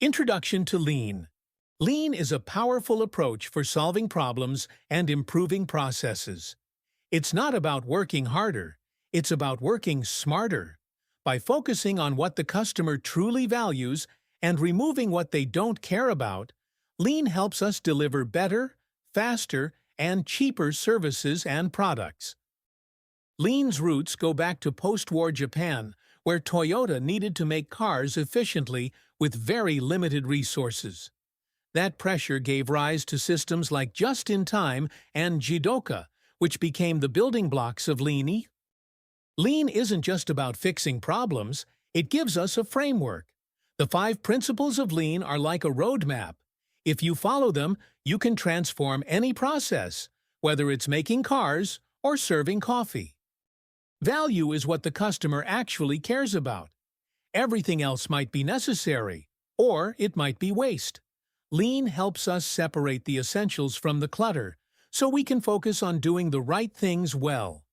Introduction to Lean. Lean is a powerful approach for solving problems and improving processes. It's not about working harder, it's about working smarter. By focusing on what the customer truly values and removing what they don't care about, Lean helps us deliver better, faster, and cheaper services and products. Lean's roots go back to post-war Japan, where Toyota needed to make cars efficiently with very limited resources. That pressure gave rise to systems like just-in-time and Jidoka, which became the building blocks of Lean. Lean isn't just about fixing problems, it gives us a framework. The 5 principles of Lean are like a roadmap. If you follow them, you can transform any process, whether it's making cars or serving coffee. Value is what the customer actually cares about. Everything else might be necessary, or it might be waste. Lean helps us separate the essentials from the clutter, so we can focus on doing the right things well.